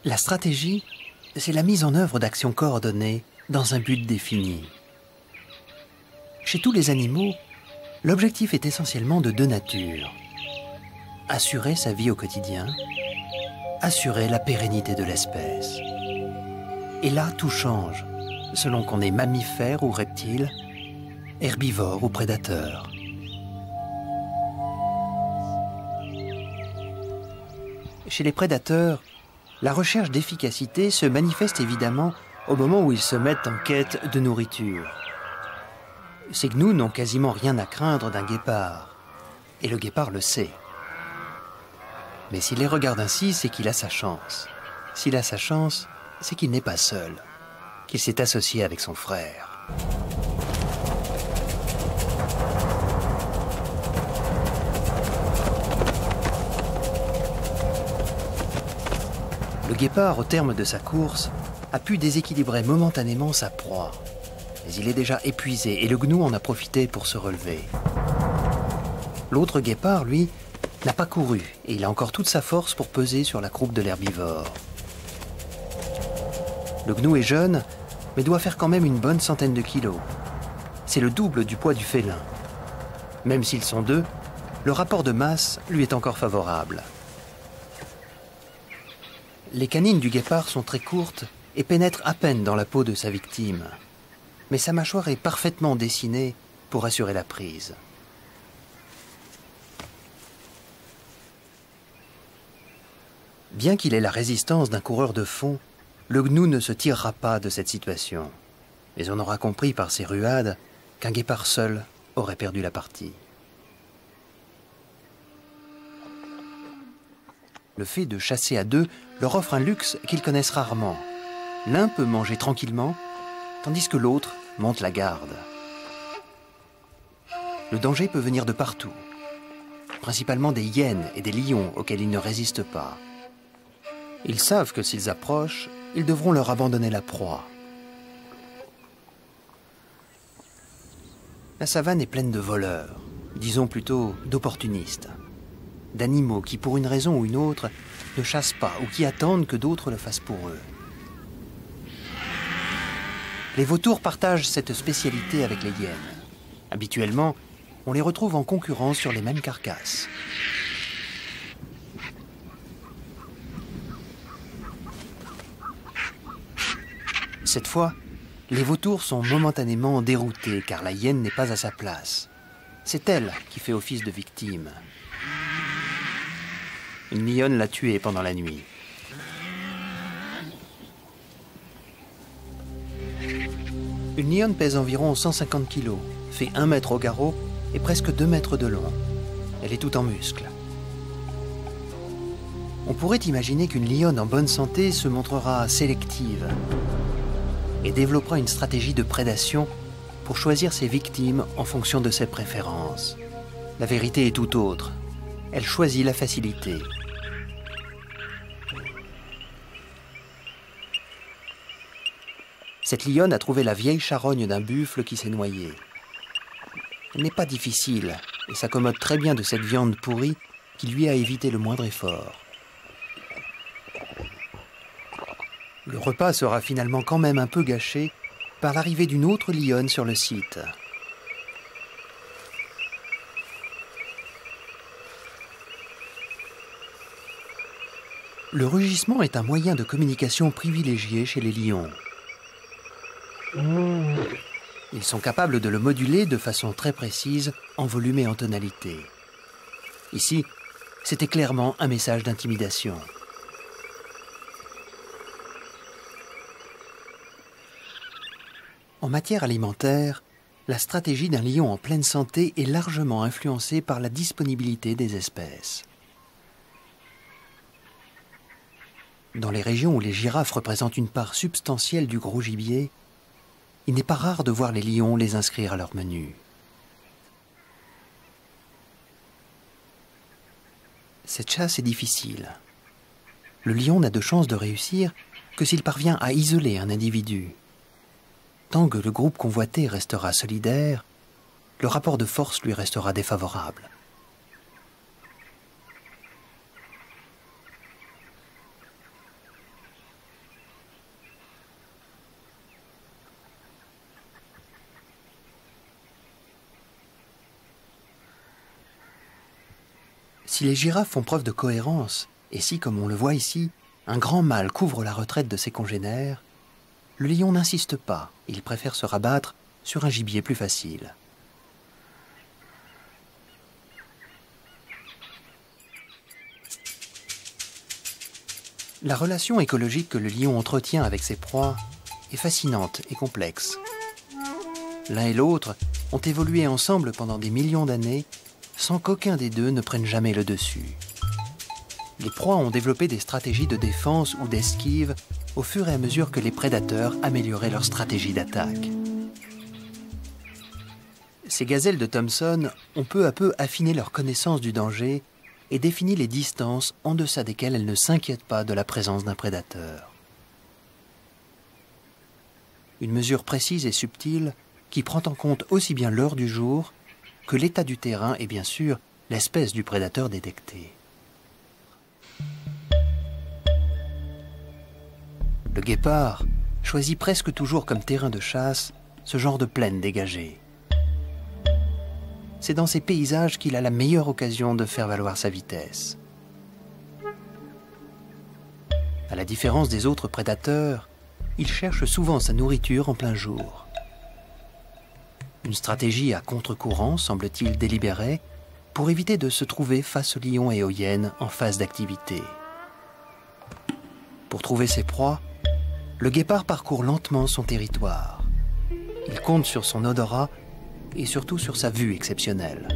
La stratégie, c'est la mise en œuvre d'actions coordonnées dans un but défini. Chez tous les animaux, l'objectif est essentiellement de deux natures. Assurer sa vie au quotidien, assurer la pérennité de l'espèce. Et là, tout change, selon qu'on est mammifère ou reptile, herbivore ou prédateur. Chez les prédateurs, la recherche d'efficacité se manifeste évidemment au moment où ils se mettent en quête de nourriture. Ces gnous n'ont quasiment rien à craindre d'un guépard, et le guépard le sait. Mais s'il les regarde ainsi, c'est qu'il a sa chance. S'il a sa chance, c'est qu'il n'est pas seul, qu'il s'est associé avec son frère. Le guépard, au terme de sa course, a pu déséquilibrer momentanément sa proie. Mais il est déjà épuisé et le gnou en a profité pour se relever. L'autre guépard, lui, n'a pas couru et il a encore toute sa force pour peser sur la croupe de l'herbivore. Le gnou est jeune, mais doit faire quand même une bonne centaine de kilos. C'est le double du poids du félin. Même s'ils sont deux, le rapport de masse lui est encore favorable. Les canines du guépard sont très courtes et pénètrent à peine dans la peau de sa victime. Mais sa mâchoire est parfaitement dessinée pour assurer la prise. Bien qu'il ait la résistance d'un coureur de fond, le gnou ne se tirera pas de cette situation. Mais on aura compris par ses ruades qu'un guépard seul aurait perdu la partie. Le fait de chasser à deux leur offre un luxe qu'ils connaissent rarement. L'un peut manger tranquillement, tandis que l'autre monte la garde. Le danger peut venir de partout, principalement des hyènes et des lions auxquels ils ne résistent pas. Ils savent que s'ils approchent, ils devront leur abandonner la proie. La savane est pleine de voleurs, disons plutôt d'opportunistes, d'animaux qui, pour une raison ou une autre, ne chassent pas ou qui attendent que d'autres le fassent pour eux. Les vautours partagent cette spécialité avec les hyènes. Habituellement, on les retrouve en concurrence sur les mêmes carcasses. Cette fois, les vautours sont momentanément déroutés car la hyène n'est pas à sa place. C'est elle qui fait office de victime. Une lionne l'a tuée pendant la nuit. Une lionne pèse environ 150 kg, fait 1 mètre au garrot et presque 2 mètres de long. Elle est toute en muscles. On pourrait imaginer qu'une lionne en bonne santé se montrera sélective et développera une stratégie de prédation pour choisir ses victimes en fonction de ses préférences. La vérité est tout autre. Elle choisit la facilité. Cette lionne a trouvé la vieille charogne d'un buffle qui s'est noyé. Elle n'est pas difficile et s'accommode très bien de cette viande pourrie qui lui a évité le moindre effort. Le repas sera finalement quand même un peu gâché par l'arrivée d'une autre lionne sur le site. Le rugissement est un moyen de communication privilégié chez les lions. Ils sont capables de le moduler de façon très précise en volume et en tonalité. Ici, c'était clairement un message d'intimidation. En matière alimentaire, la stratégie d'un lion en pleine santé est largement influencée par la disponibilité des espèces. Dans les régions où les girafes représentent une part substantielle du gros gibier, il n'est pas rare de voir les lions les inscrire à leur menu. Cette chasse est difficile. Le lion n'a de chance de réussir que s'il parvient à isoler un individu. Tant que le groupe convoité restera solidaire, le rapport de force lui restera défavorable. Si les girafes font preuve de cohérence, et si, comme on le voit ici, un grand mâle couvre la retraite de ses congénères, le lion n'insiste pas, il préfère se rabattre sur un gibier plus facile. La relation écologique que le lion entretient avec ses proies est fascinante et complexe. L'un et l'autre ont évolué ensemble pendant des millions d'années sans qu'aucun des deux ne prenne jamais le dessus. Les proies ont développé des stratégies de défense ou d'esquive au fur et à mesure que les prédateurs amélioraient leur stratégie d'attaque. Ces gazelles de Thomson ont peu à peu affiné leur connaissance du danger et défini les distances en deçà desquelles elles ne s'inquiètent pas de la présence d'un prédateur. Une mesure précise et subtile qui prend en compte aussi bien l'heure du jour que l'état du terrain et bien sûr l'espèce du prédateur détecté. Le guépard choisit presque toujours comme terrain de chasse ce genre de plaine dégagée. C'est dans ces paysages qu'il a la meilleure occasion de faire valoir sa vitesse. À la différence des autres prédateurs, il cherche souvent sa nourriture en plein jour. Une stratégie à contre-courant, semble-t-il délibérée, pour éviter de se trouver face aux lions et aux hyènes en phase d'activité. Pour trouver ses proies, le guépard parcourt lentement son territoire. Il compte sur son odorat et surtout sur sa vue exceptionnelle.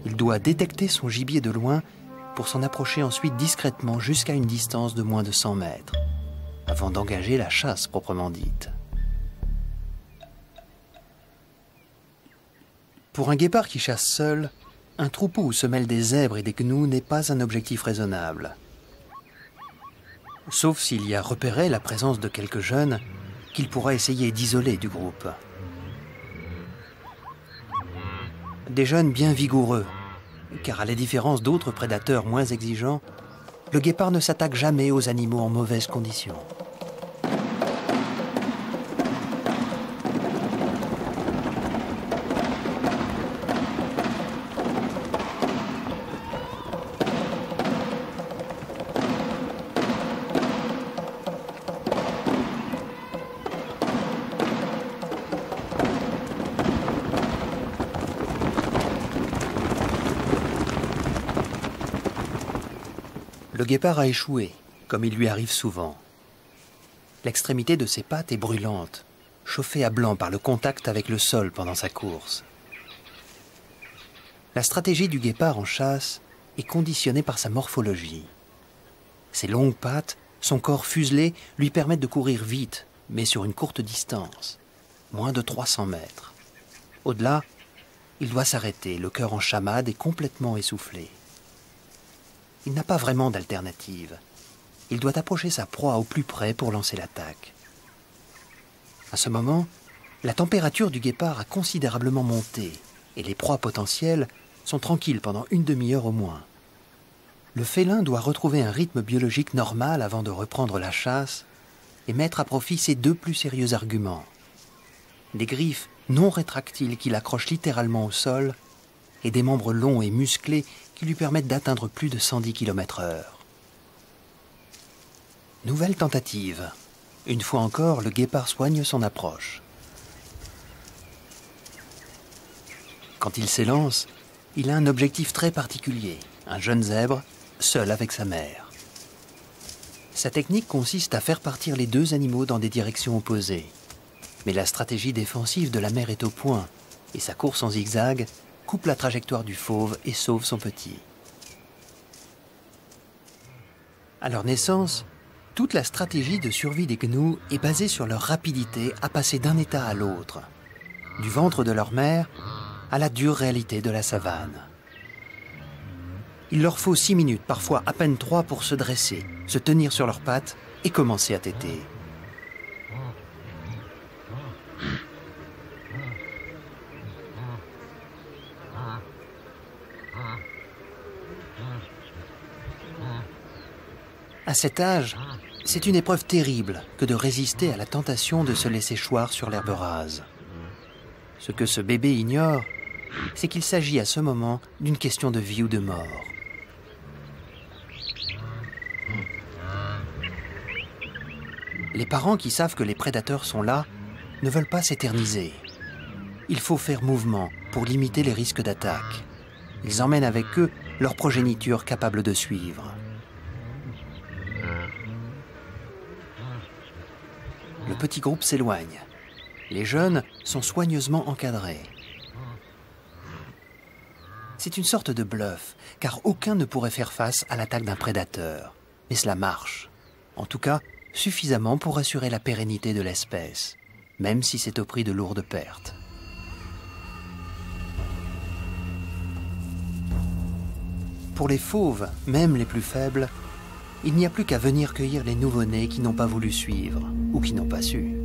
Il doit détecter son gibier de loin pour s'en approcher ensuite discrètement jusqu'à une distance de moins de 100 mètres, avant d'engager la chasse proprement dite. Pour un guépard qui chasse seul, un troupeau où se mêlent des zèbres et des gnous n'est pas un objectif raisonnable. Sauf s'il y a repéré la présence de quelques jeunes qu'il pourra essayer d'isoler du groupe. Des jeunes bien vigoureux, car à la différence d'autres prédateurs moins exigeants, le guépard ne s'attaque jamais aux animaux en mauvaise condition. Le guépard a échoué, comme il lui arrive souvent. L'extrémité de ses pattes est brûlante, chauffée à blanc par le contact avec le sol pendant sa course. La stratégie du guépard en chasse est conditionnée par sa morphologie. Ses longues pattes, son corps fuselé, lui permettent de courir vite, mais sur une courte distance, moins de 300 mètres. Au-delà, il doit s'arrêter, le cœur en chamade et complètement essoufflé. Il n'a pas vraiment d'alternative. Il doit approcher sa proie au plus près pour lancer l'attaque. À ce moment, la température du guépard a considérablement monté et les proies potentielles sont tranquilles pendant une demi-heure au moins. Le félin doit retrouver un rythme biologique normal avant de reprendre la chasse et mettre à profit ses deux plus sérieux arguments. Des griffes non rétractiles qu'il accroche littéralement au sol et des membres longs et musclés qui lui permettent d'atteindre plus de 110 km/h. Nouvelle tentative. Une fois encore, le guépard soigne son approche. Quand il s'élance, il a un objectif très particulier, un jeune zèbre, seul avec sa mère. Sa technique consiste à faire partir les deux animaux dans des directions opposées. Mais la stratégie défensive de la mère est au point, et sa course en zigzag coupe la trajectoire du fauve et sauve son petit. À leur naissance, toute la stratégie de survie des gnous est basée sur leur rapidité à passer d'un état à l'autre, du ventre de leur mère à la dure réalité de la savane. Il leur faut 6 minutes, parfois à peine 3 pour se dresser, se tenir sur leurs pattes et commencer à téter. À cet âge, c'est une épreuve terrible que de résister à la tentation de se laisser choir sur l'herbe rase. Ce que ce bébé ignore, c'est qu'il s'agit à ce moment d'une question de vie ou de mort. Les parents qui savent que les prédateurs sont là ne veulent pas s'éterniser. Il faut faire mouvement pour limiter les risques d'attaque. Ils emmènent avec eux leur progéniture capable de suivre. Le petit groupe s'éloigne. Les jeunes sont soigneusement encadrés. C'est une sorte de bluff, car aucun ne pourrait faire face à l'attaque d'un prédateur. Mais cela marche. En tout cas, suffisamment pour assurer la pérennité de l'espèce, même si c'est au prix de lourdes pertes. Pour les fauves, même les plus faibles, il n'y a plus qu'à venir cueillir les nouveau-nés qui n'ont pas voulu suivre ou qui n'ont pas su.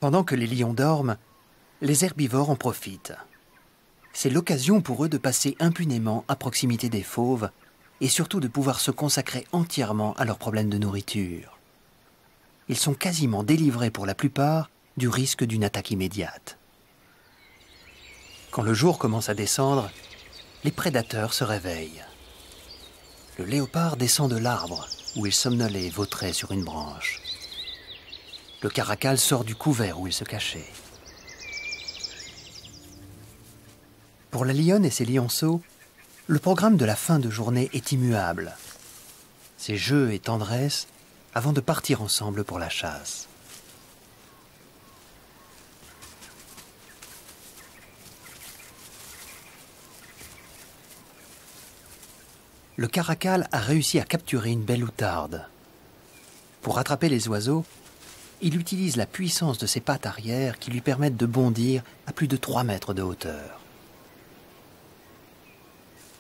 Pendant que les lions dorment, les herbivores en profitent. C'est l'occasion pour eux de passer impunément à proximité des fauves et surtout de pouvoir se consacrer entièrement à leurs problèmes de nourriture. Ils sont quasiment délivrés pour la plupart du risque d'une attaque immédiate. Quand le jour commence à descendre, les prédateurs se réveillent. Le léopard descend de l'arbre où il somnolait et vautrait sur une branche. Le caracal sort du couvert où il se cachait. Pour la lionne et ses lionceaux, le programme de la fin de journée est immuable. C'est jeux et tendresse avant de partir ensemble pour la chasse. Le caracal a réussi à capturer une belle outarde. Pour attraper les oiseaux, il utilise la puissance de ses pattes arrière qui lui permettent de bondir à plus de 3 mètres de hauteur.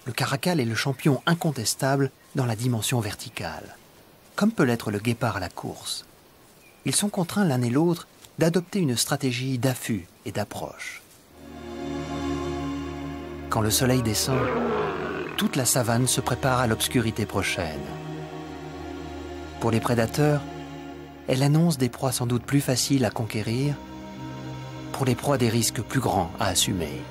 Le caracal est le champion incontestable dans la dimension verticale, comme peut l'être le guépard à la course. Ils sont contraints l'un et l'autre d'adopter une stratégie d'affût et d'approche. Quand le soleil descend, toute la savane se prépare à l'obscurité prochaine. Pour les prédateurs, elle annonce des proies sans doute plus faciles à conquérir, pour les proies des risques plus grands à assumer.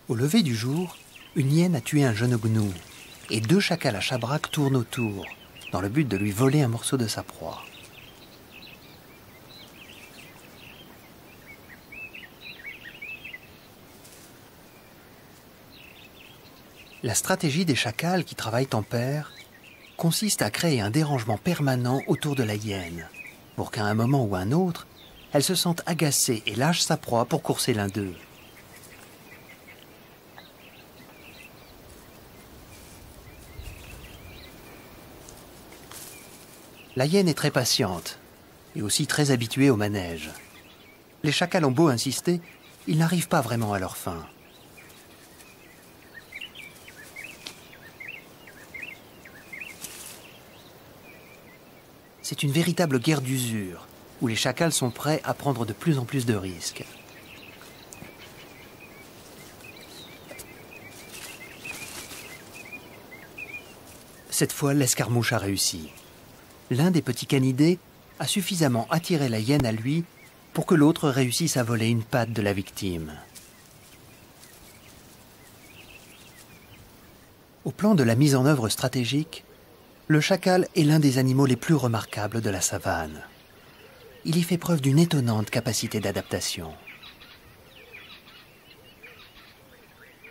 Au lever du jour, une hyène a tué un jeune gnou, et 2 chacals à chabrac tournent autour, dans le but de lui voler un morceau de sa proie. La stratégie des chacals qui travaillent en paire consiste à créer un dérangement permanent autour de la hyène, pour qu'à un moment ou un autre, elle se sente agacée et lâche sa proie pour courser l'un d'eux. La hyène est très patiente et aussi très habituée au manège. Les chacals ont beau insister, ils n'arrivent pas vraiment à leur fin. C'est une véritable guerre d'usure, où les chacals sont prêts à prendre de plus en plus de risques. Cette fois, l'escarmouche a réussi. L'un des petits canidés a suffisamment attiré la hyène à lui pour que l'autre réussisse à voler une patte de la victime. Au plan de la mise en œuvre stratégique, le chacal est l'un des animaux les plus remarquables de la savane. Il y fait preuve d'une étonnante capacité d'adaptation.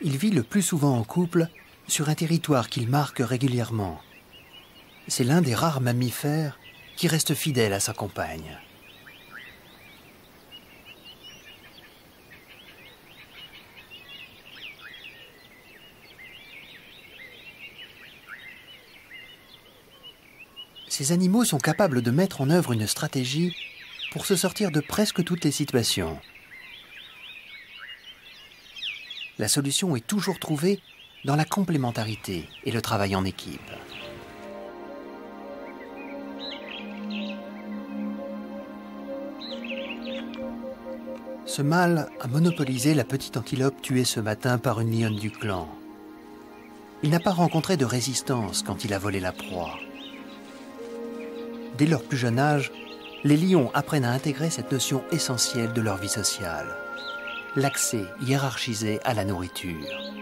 Il vit le plus souvent en couple sur un territoire qu'il marque régulièrement. C'est l'un des rares mammifères qui reste fidèle à sa compagne. Ces animaux sont capables de mettre en œuvre une stratégie pour se sortir de presque toutes les situations. La solution est toujours trouvée dans la complémentarité et le travail en équipe. Ce mâle a monopolisé la petite antilope tuée ce matin par une lionne du clan. Il n'a pas rencontré de résistance quand il a volé la proie. Dès leur plus jeune âge, les lions apprennent à intégrer cette notion essentielle de leur vie sociale, l'accès hiérarchisé à la nourriture.